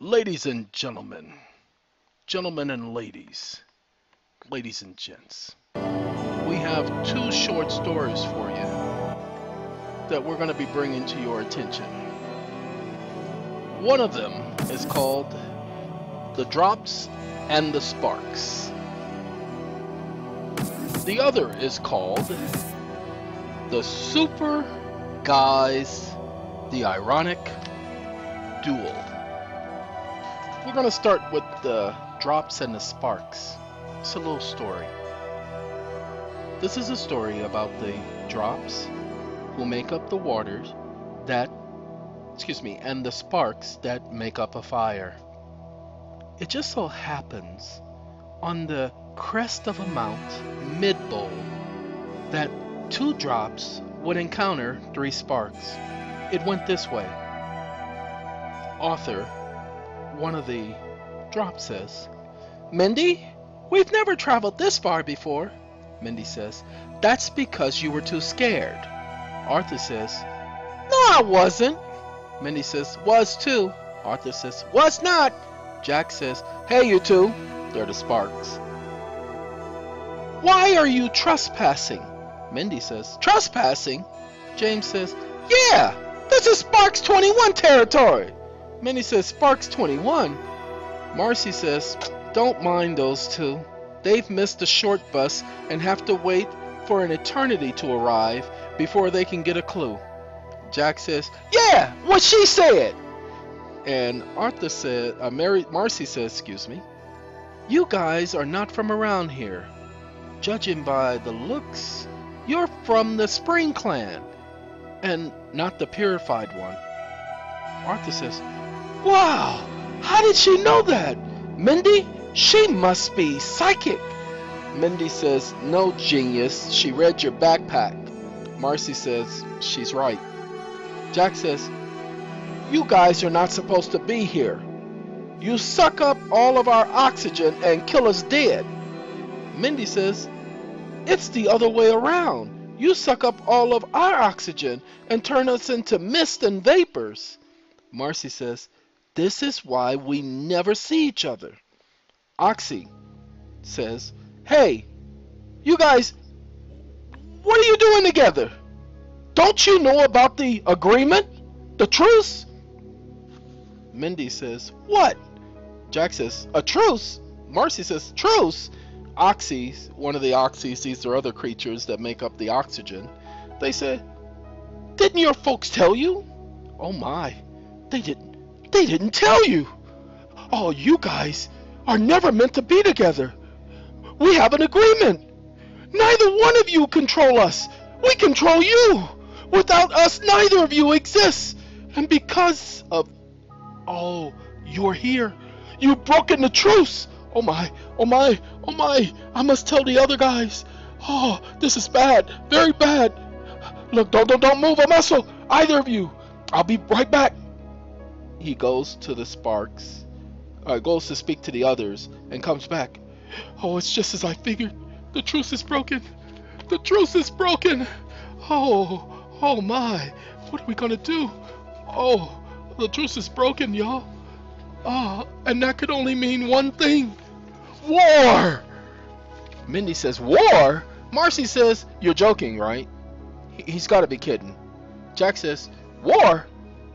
Ladies and gentlemen, gentlemen and ladies, ladies and gents, we have two short stories for you that we're going to be bringing to your attention. One of them is called The Drops and the Sparks. The other is called The Super Guys, the Ironic Duel. We're going to start with the Drops and the Sparks. It's a little story. This is a story about the drops who make up the waters and the sparks that make up a fire. It just so happens on the crest of a mount mid-bowl that two drops would encounter three sparks. It went this way. Arthur, one of the drops, says, "Mindy, we've never traveled this far before." Mindy says, "That's because you were too scared." Arthur says, "No, I wasn't." Mindy says, "Was too." Arthur says, "Was not." Jack says, "Hey, you two." They're the sparks. "Why are you trespassing?" Mindy says, "Trespassing?" James says, "Yeah, this is Sparks 21 territory." Mindy says, "Sparks 21? Marcy says, "Don't mind those two. They've missed the short bus and have to wait for an eternity to arrive before they can get a clue." Jack says, "Yeah, what she said." And Marcy says, "You guys are not from around here. Judging by the looks, you're from the Spring Clan, and not the purified one." Arthur says, "Wow, how did she know that? Mindy, she must be psychic." Mindy says, "No, genius, she read your backpack." Marcy says, "She's right." Jack says, "You guys are not supposed to be here. You suck up all of our oxygen and kill us dead." Mindy says, "It's the other way around. You suck up all of our oxygen and turn us into mist and vapors." Marcy says, "This is why we never see each other." Oxy says, "Hey, you guys, what are you doing together? Don't you know about the agreement? The truce?" Mindy says, "What?" Jack says, "A truce?" Marcy says, "Truce?" Oxys, one of the oxys, these are other creatures that make up the oxygen, they say, "Didn't your folks tell you?" "Oh my, they didn't tell you. Oh, you guys are never meant to be together. We have an agreement. Neither one of you control us. We control you. Without us, neither of you exists. And because of... Oh, you're here. You've broken the truce. Oh my, oh my, oh my. I must tell the other guys. Oh, this is bad. Very bad. Look, don't move a muscle. Either of you. I'll be right back." He goes to the sparks, goes to speak to the others, and comes back. "Oh, it's just as I figured. The truce is broken. The truce is broken. Oh my. What are we gonna do? Oh, the truce is broken, y'all. Oh, and that could only mean one thing. War!" Mindy says, "War?" Marcy says, "You're joking, right?" He's got to be kidding. Jack says, "War?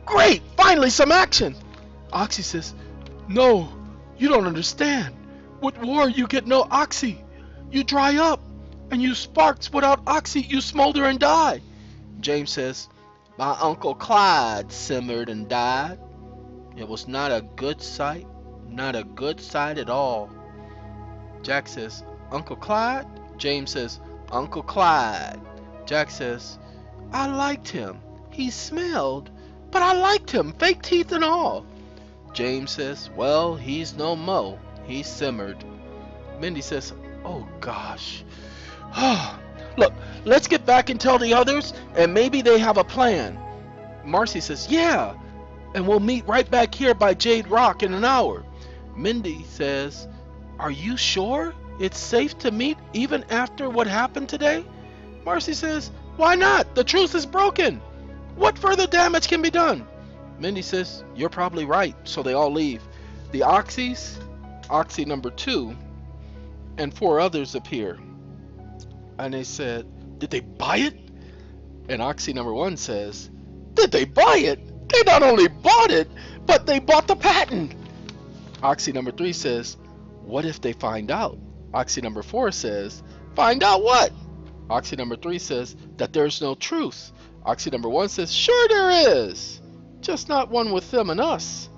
Great! Finally some action!" Oxy says, "No, you don't understand. With war, you get no oxy. You dry up. And you sparks, without oxy, you smolder and die." James says, "My Uncle Clyde simmered and died. It was not a good sight. Not a good sight at all." Jack says, "Uncle Clyde?" James says, "Uncle Clyde." Jack says, "I liked him. He smelled, but I liked him, fake teeth and all." James says, "Well, he's no mo. He simmered." Mindy says, "Oh gosh. Look, let's get back and tell the others, and maybe they have a plan." Marcy says, "Yeah, and we'll meet right back here by Jade Rock in an hour." Mindy says, "Are you sure it's safe to meet even after what happened today?" Marcy says, "Why not? The truce is broken. What further damage can be done?" Mindy says, "You're probably right," so they all leave. The Oxys, Oxy number 2, and 4 others appear. And they said, "Did they buy it?" And Oxy number 1 says, "Did they buy it? They not only bought it, but they bought the patent." Oxy number 3 says, "What if they find out?" Oxy number 4 says, "Find out what?" Oxy number 3 says that there's no truth. Oxy number 1 says, "Sure there is, just not one with them and us."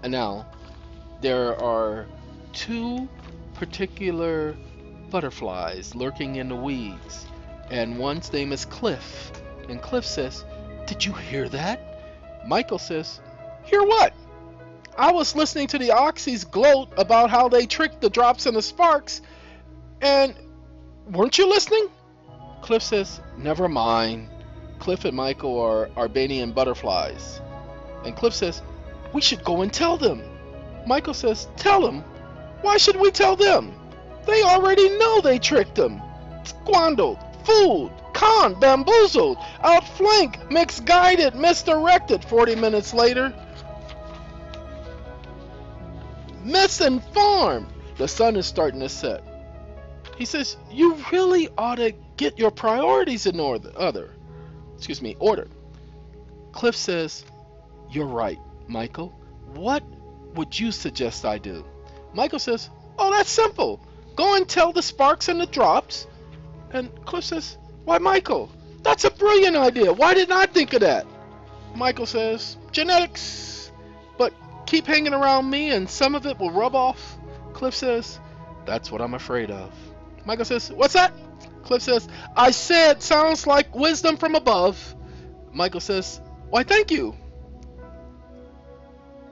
And now, there are 2 particular butterflies lurking in the weeds, and one's name is Cliff. And Cliff says, "Did you hear that?" Michael says, "Hear what?" "I was listening to the Oxys gloat about how they tricked the drops and the sparks, and weren't you listening?" Cliff says, "Never mind. Cliff and Michael are Albanian butterflies." And Cliff says, "We should go and tell them." Michael says, "Tell them? Why should we tell them? They already know they tricked them. Squandered, fooled, conned, bamboozled, outflanked, misguided, misdirected." 40 minutes later, misinformed. The sun is starting to set. He says, "You really ought to get your priorities in order. Cliff says, "You're right, Michael. What would you suggest I do?" Michael says, "Oh, that's simple. Go and tell the sparks and the drops." And Cliff says, "Why, Michael, that's a brilliant idea. Why didn't I think of that?" Michael says, "Genetics. But keep hanging around me and some of it will rub off." Cliff says, "That's what I'm afraid of." Michael says, "What's that?" Cliff says, "I said sounds like wisdom from above." Michael says, "Why, thank you."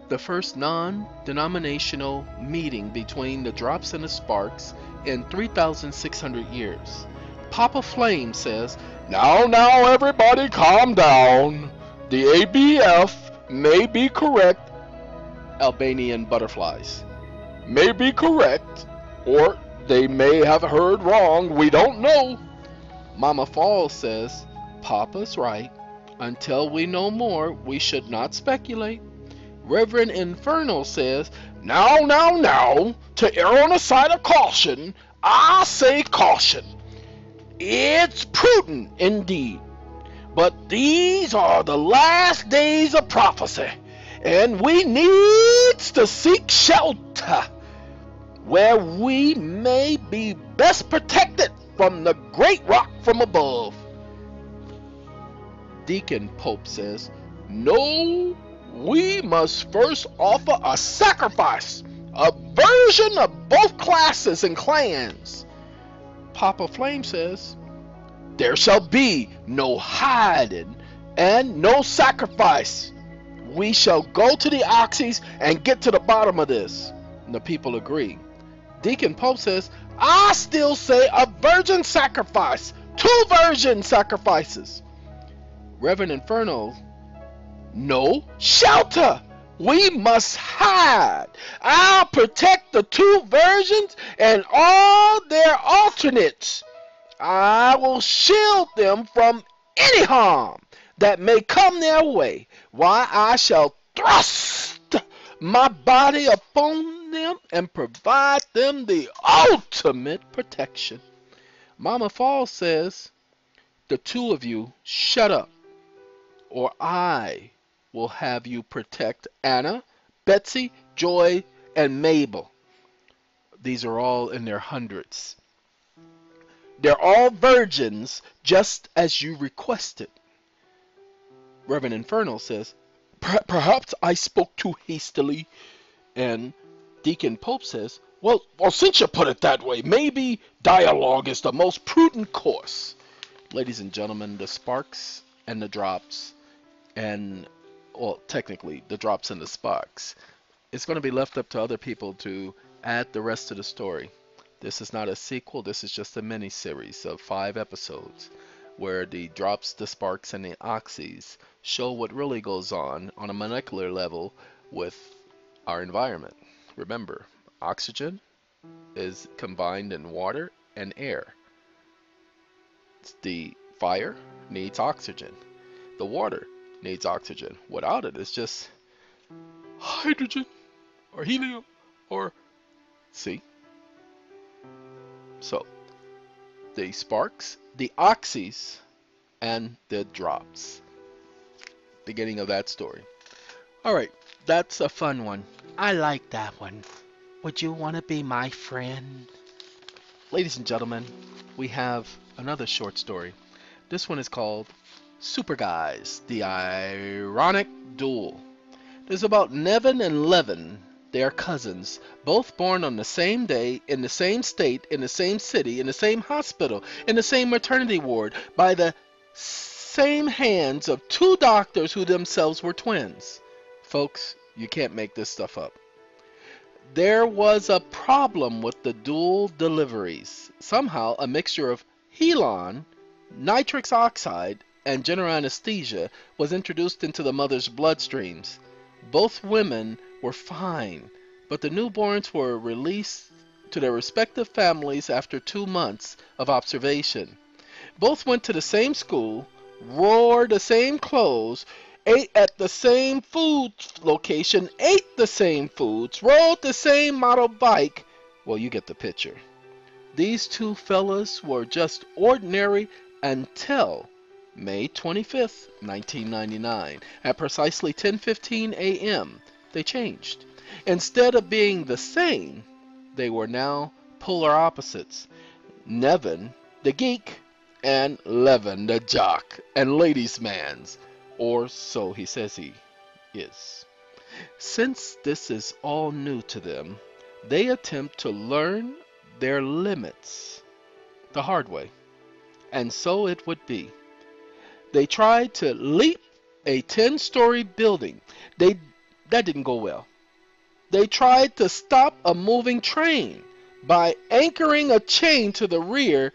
The first non-denominational meeting between the drops and the sparks in 3,600 years. Papa Flame says, Now, everybody calm down. The ABF may be correct." Albanian butterflies. "May be correct, or they may have heard wrong. We don't know." Mama Fall says, "Papa's right. Until we know more, we should not speculate." Reverend Infernal says, Now, to err on the side of caution, I say caution. It's prudent indeed. But these are the last days of prophecy, and we needs to seek shelter where we may be best protected from the great rock from above. Deacon Pope says, No, we must first offer a sacrifice, a version of both classes and clans. Papa Flame says, There shall be no hiding and no sacrifice. We shall go to the Oxys and get to the bottom of this. And the people agree. Deacon Pope says, I still say a virgin sacrifice, 2 virgin sacrifices. Reverend Inferno, no, shelter. We must hide. I'll protect the 2 virgins and all their alternates. I will shield them from any harm that may come their way, while I shall thrust my body upon them and provide them the ultimate protection. Mama Fall says, the 2 of you shut up, or I will have you protect Anna, Betsy, Joy, and Mabel. These are all in their hundreds. They're all virgins, just as you requested. Reverend Infernal says, Perhaps I spoke too hastily. And Deacon Pope says, Well, since you put it that way, maybe dialogue is the most prudent course. Ladies and gentlemen, the sparks and the drops, and, well, technically, the drops and the sparks, it's going to be left up to other people to add the rest of the story. This is not a sequel, this is just a mini-series of 5 episodes where the drops, the sparks, and the oxys show what really goes on a molecular level with our environment. Remember, oxygen is combined in water and air. The fire needs oxygen. The water needs oxygen. Without it, it's just hydrogen. or helium, or see. So the sparks, the oxys, and the drops. Beginning of that story. All right, that's a fun one. I like that one. Would you want to be my friend? Ladies and gentlemen, we have another short story. This one is called Super Guys, the Ironic Duel. There's about Nevin and Levin. They are cousins, both born on the same day, in the same state, in the same city, in the same hospital, in the same maternity ward, by the same hands of two doctors who themselves were twins. Folks, you can't make this stuff up. There was a problem with the dual deliveries. Somehow, a mixture of Eeon, nitrous oxide, and general anesthesia was introduced into the mother's bloodstreams. Both women were fine, but the newborns were released to their respective families after 2 months of observation. Both went to the same school, wore the same clothes, ate at the same food location, ate the same foods, rode the same model bike. Well, you get the picture. These two fellas were just ordinary until May 25th, 1999, at precisely 10:15 a.m. They changed. Instead of being the same, they were now polar opposites. Nevin, the geek, and Levin, the jock and ladies' man's, or so he says he is. Since this is all new to them, they attempt to learn their limits the hard way, and so it would be. They tried to leap a 10-story building. That didn't go well. They tried to stop a moving train by anchoring a chain to the rear.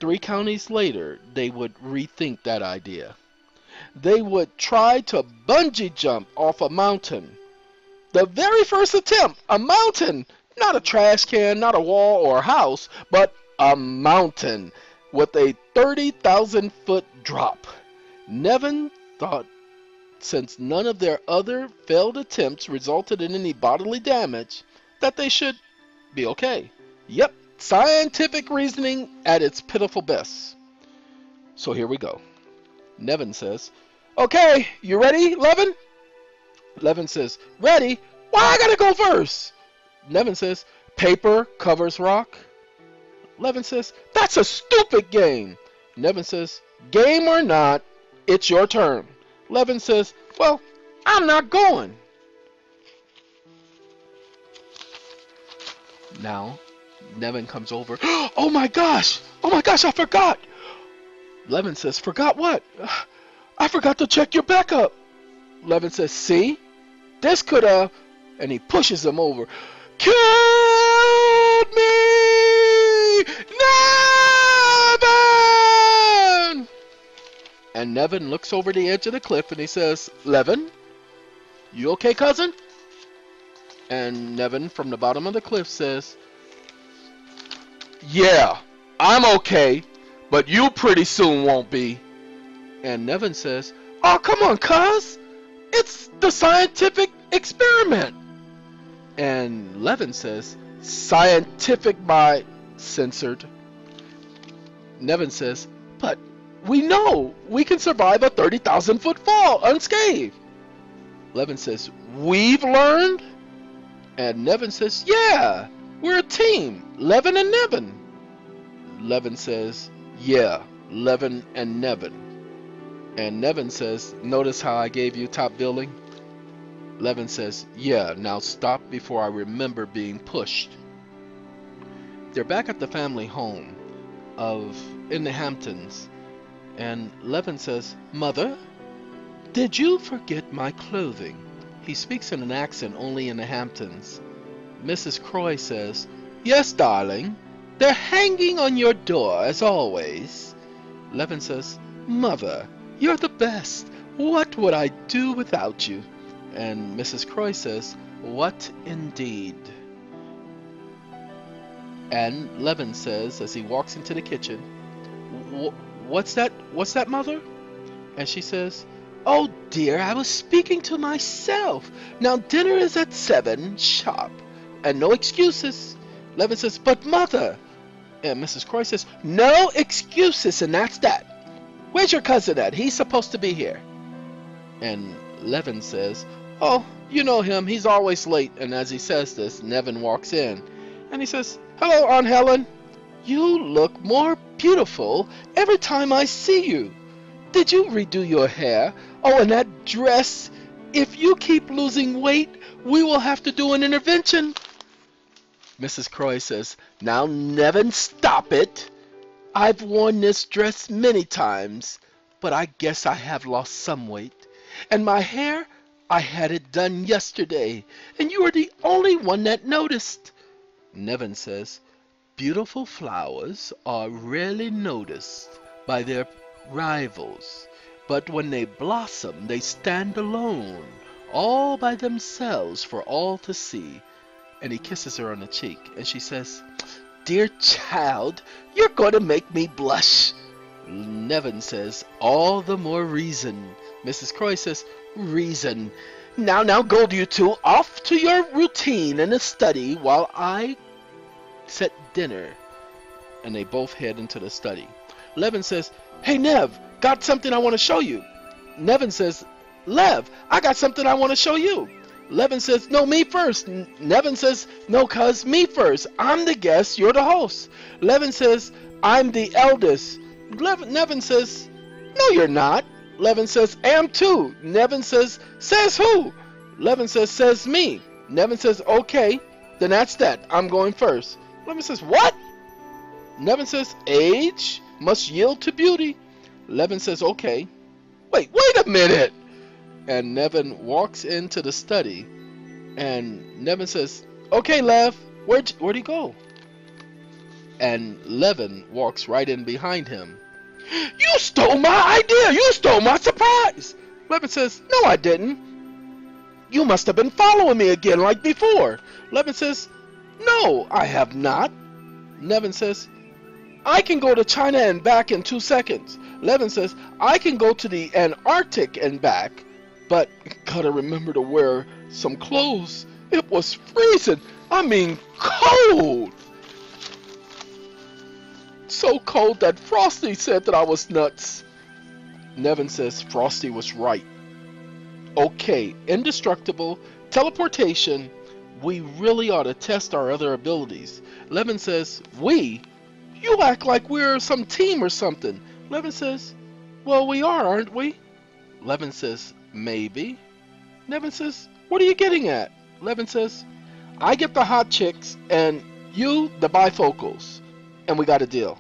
3 counties later, they would rethink that idea. They would try to bungee jump off a mountain. The very first attempt, a mountain, not a trash can, not a wall or a house, but a mountain with a 30,000-foot drop. Nevin thought since none of their other failed attempts resulted in any bodily damage, that they should be okay. Yep, scientific reasoning at its pitiful best. So here we go. Nevin says, "Okay, you ready, Levin?" Levin says, "Ready? Why I gotta go first?" Nevin says, "Paper covers rock." Levin says, "That's a stupid game." Nevin says, "Game or not, it's your turn." Levin says, "Well, I'm not going." Now, Nevin comes over. Oh my gosh, I forgot." Levin says, "Forgot what?" "I forgot to check your backup." Levin says, "See? This could have," and he pushes him over. "Killed me! Nevin!" And Nevin looks over the edge of the cliff and he says, "Levin, you okay, cousin?" And Nevin from the bottom of the cliff says, "Yeah, I'm okay, but you pretty soon won't be." And Nevin says, "Oh, come on, cuz. It's the scientific experiment." And Levin says, "Scientific by censored." Nevin says, "But we know we can survive a 30,000-foot fall unscathed." Levin says, "We've learned?" And Nevin says, "Yeah, we're a team, Levin and Nevin." Levin says, "Yeah, Levin and Nevin." And Nevin says, "Notice how I gave you top billing?" Levin says, "Yeah, now stop before I remember being pushed." They're back at the family home in the Hamptons, and Levin says, "Mother, did you forget my clothing?" He speaks in an accent only in the Hamptons. Mrs. Croy says, "Yes, darling, they're hanging on your door as always." Levin says, "Mother, you're the best. What would I do without you?" And Mrs. Croy says, "What indeed?" And Levin says, as he walks into the kitchen, What's that, Mother?" And she says, Oh dear, I was speaking to myself. Now dinner is at 7 sharp, and no excuses. Levin says, but mother. And Mrs. Croy says, no excuses, and that's that. Where's your cousin at? He's supposed to be here. And Levin says, oh, you know him. He's always late. And as he says this, Nevin walks in. And he says, hello, Aunt Helen. You look more beautiful every time I see you. Did you redo your hair? Oh, and that dress. If you keep losing weight, we will have to do an intervention. Mrs. Croy says, now, Nevin, stop it. I've worn this dress many times, but I guess I have lost some weight. And my hair, I had it done yesterday, and you are the only one that noticed. Nevin says, beautiful flowers are rarely noticed by their rivals, but when they blossom, they stand alone, all by themselves for all to see. And he kisses her on the cheek, and she says, dear child, you're going to make me blush. Nevin says, all the more reason. Mrs. Croy says, reason. Now, go you two off to your routine in the study while I set dinner. And they both head into the study. Levin says, hey, Nev, got something I want to show you. Nevin says, Lev, I got something I want to show you. Levin says, no, me first. Nevin says, no, cuz, me first. I'm the guest, you're the host. Levin says, I'm the eldest. Nevin says, no, you're not. Levin says, am too. Nevin says who? Levin says me. Nevin says, okay, then that's that. I'm going first. Levin says, what? Nevin says, age must yield to beauty. Levin says, okay. Wait a minute. And Nevin walks into the study, and Nevin says, okay, Lev, where'd he go? And Levin walks right in behind him. You stole my idea! You stole my surprise! Levin says, no, I didn't. You must have been following me again like before. Levin says, no, I have not. Nevin says, I can go to China and back in 2 seconds. Levin says, I can go to the Antarctic and back. But gotta remember to wear some clothes. It was freezing. I mean, cold. So cold that Frosty said that I was nuts. Nevin says Frosty was right. Okay, indestructible, teleportation. We really ought to test our other abilities. Levin says, we? You act like we're some team or something. Levin says, well, we are, aren't we? Levin says, maybe. Nevin says, what are you getting at? Levin says, I get the hot chicks and you the bifocals. And we got a deal.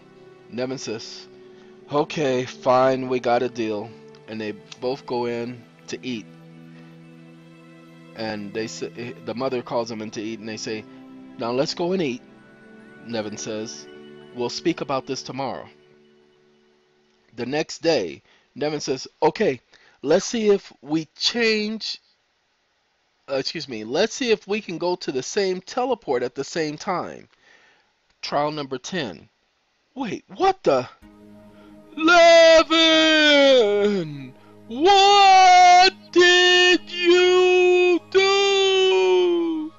Nevin says, okay, fine, we got a deal. And they both go in to eat. And they say, the mother calls them in to eat, and they say, now let's go and eat. Nevin says, we'll speak about this tomorrow. The next day, Nevin says, okay, let's see if we change, let's see if we can go to the same teleport at the same time. Trial number 10. Wait, what the? Levin! What did you do?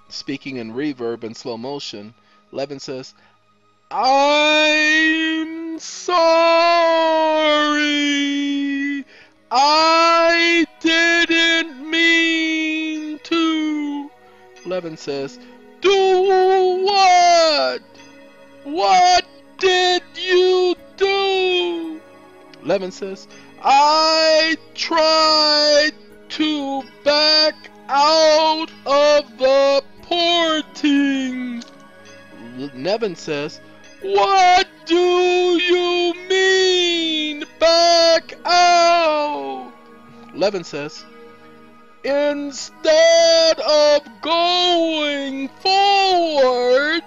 Speaking in reverb and slow motion, Levin says, I'm sorry. I didn't mean to. Levin says, do what? What did you do? Levin says, I tried to back out of the porting. Nevin says, what do you mean back out? Levin says, instead of going forward,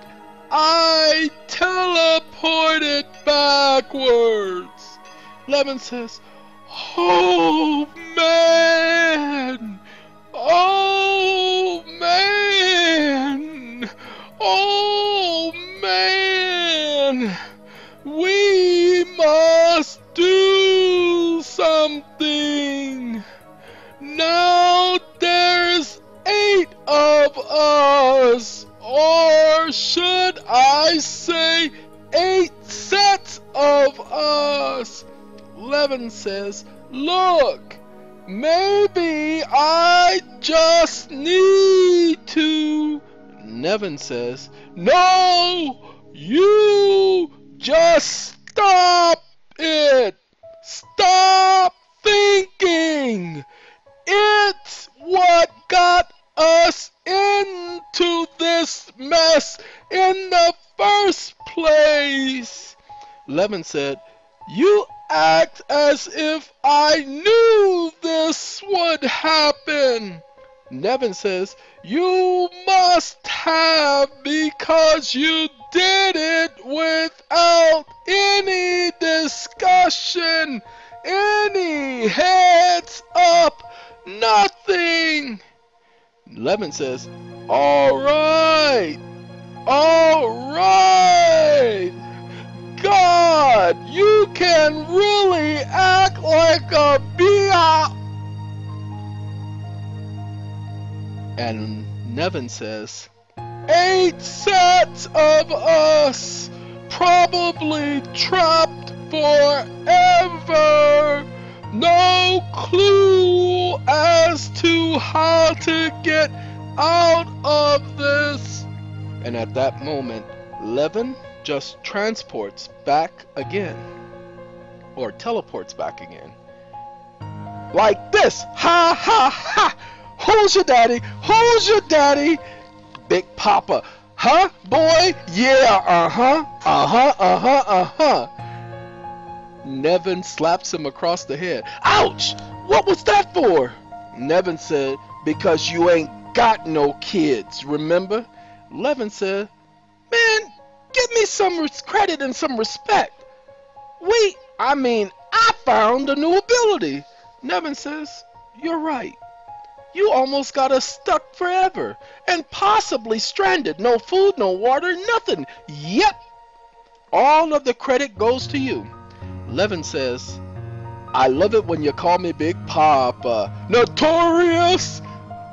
I teleported backwards. Levin says, oh man, oh man, oh man, we must do something. us, or should I say 8 sets of us. Levin says, look, maybe I just need to. Nevin says, no, you just stop it. Stop thinking. It's what got us into this mess in the first place. Levin said, you act as if I knew this would happen. Nevin says, you must have, because you did it without any discussion, any heads up, nothing. Levin says, all right. God, you can really act like a bia. And Nevin says, 8 sets of us, probably trapped forever. No clue as to how to get out of this. And at that moment, Levin just transports back again, or teleports back again, like this. Ha ha ha! Who's your daddy? Who's your daddy? Big Papa. Huh, boy? Yeah, Nevin slaps him across the head. Ouch! What was that for? Nevin said, because you ain't got no kids, remember? Levin said, man, give me some credit and some respect. I found a new ability. Nevin says, you're right. You almost got us stuck forever and possibly stranded. No food, no water, nothing. Yep. All of the credit goes to you. Levin says, I love it when you call me Big Papa. Notorious.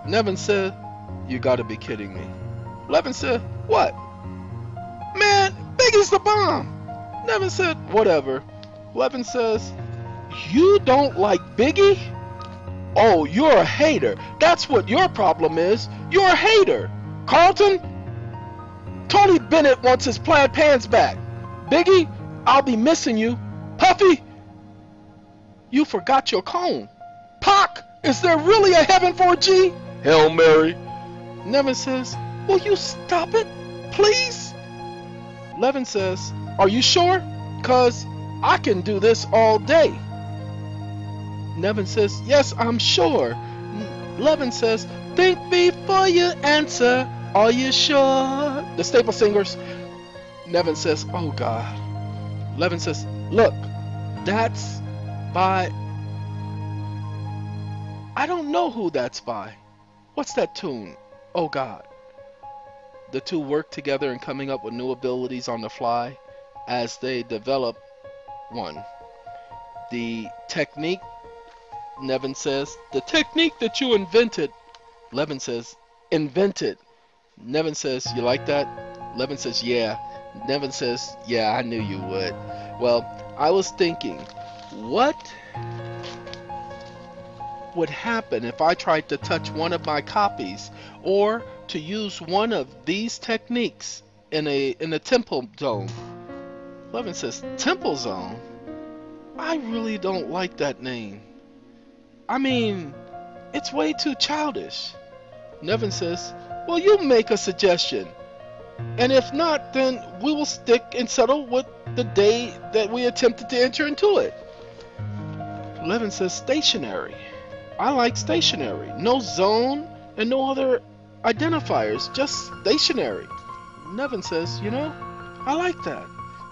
Nevin said, you gotta be kidding me. Levin said, what? Man, Biggie's the bomb. Nevin said, whatever. Levin says, you don't like Biggie? Oh, you're a hater. That's what your problem is. You're a hater. Carlton, Tony Bennett wants his plaid pants back. Biggie, I'll be missing you. Puffy, you forgot your cone. Pac, is there really a heaven for a G? Hail Mary. Nevin says, will you stop it, please? Levin says, are you sure? 'Cause I can do this all day. Nevin says, yes, I'm sure. Levin says, think before you answer. Are you sure? The Staple Singers. Nevin says, oh God. Levin says, look, that's by... I don't know who that's by. What's that tune? Oh God. The two work together in coming up with new abilities on the fly as they develop one. The technique, Nevin says, the technique that you invented. Levin says, invented. Nevin says, you like that? Levin says, yeah. Nevin says, yeah, I knew you would. Well, I was thinking, what would happen if I tried to touch one of my copies or to use one of these techniques in a temple zone? Levin says, temple zone? I really don't like that name. I mean, it's way too childish. Nevin says, well, you make a suggestion. And if not, then we will stick and settle with the day that we attempted to enter into it. Levin says, stationary. I like stationary. No zone and no other identifiers, just stationary. Nevin says, you know, I like that.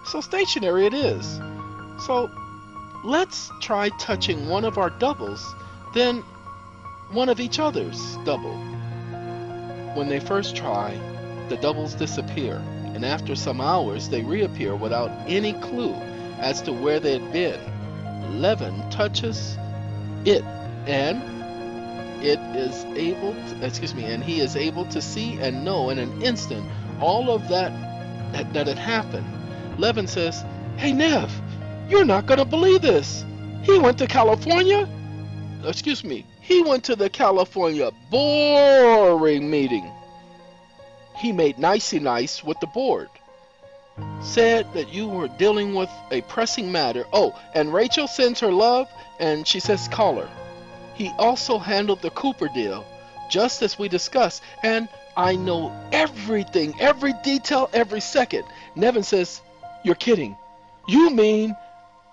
So stationary it is. So let's try touching one of our doubles, then one of each other's double. When they first try, the doubles disappear, and after some hours they reappear without any clue as to where they had been. Levin touches it, and it is able to, excuse me, and he is able to see and know in an instant all of that had happened. Levin says, "Hey Nev, you're not gonna believe this. He went to California. Excuse me. He went to the California boring meeting. He made nicey nice with the board. Said that you were dealing with a pressing matter. Oh, and Rachel sends her love, and she says call her. He also handled the Cooper deal, just as we discussed, and I know everything, every detail, every second." Nevin says, "You're kidding. You mean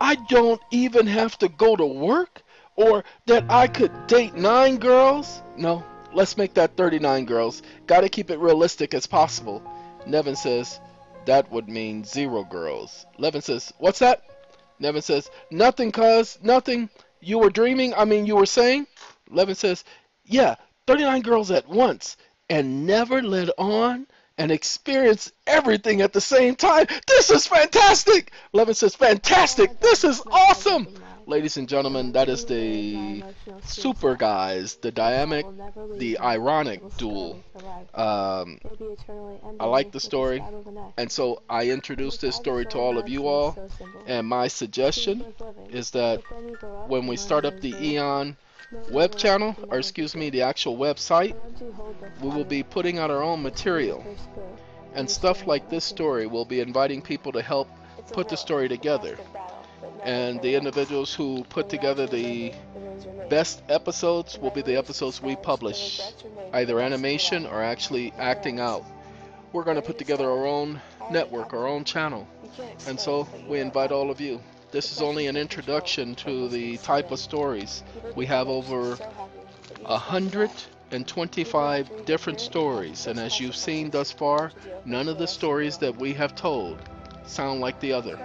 I don't even have to go to work? Or that I could date 9 girls? No, let's make that 39 girls. Gotta keep it realistic as possible." Nevin says, "That would mean 0 girls." Levin says, "What's that?" Nevin says, "Nothing, cuz, nothing. You were dreaming, you were saying?" Levin says, "Yeah, 39 girls at once, and never let on and experience everything at the same time. This is fantastic!" Levin says, "Fantastic! This is awesome!" Ladies and gentlemen, that is the super guys, the dynamic, the ironic duel. I like the story, and so I introduced this story to all of you all, and my suggestion is that when we start up the Eeon web channel, or excuse me, the actual website, we will be putting out our own material. And stuff like this story, we'll be inviting people to help put the story together. And the individuals who put together the best episodes will be the episodes we publish, either animation or actually acting out. We're going to put together our own network, our own channel. And so we invite all of you. This is only an introduction to the type of stories. We have over 125 different stories, and as you've seen thus far, none of the stories that we have told sound like the other.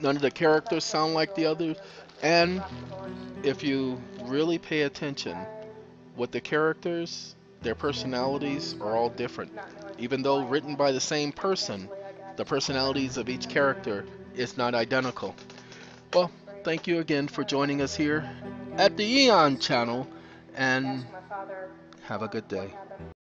None of the characters sound like the others, and if you really pay attention, with the characters, their personalities are all different. Even though written by the same person, the personalities of each character is not identical. Well, thank you again for joining us here at the Eeon channel, and have a good day.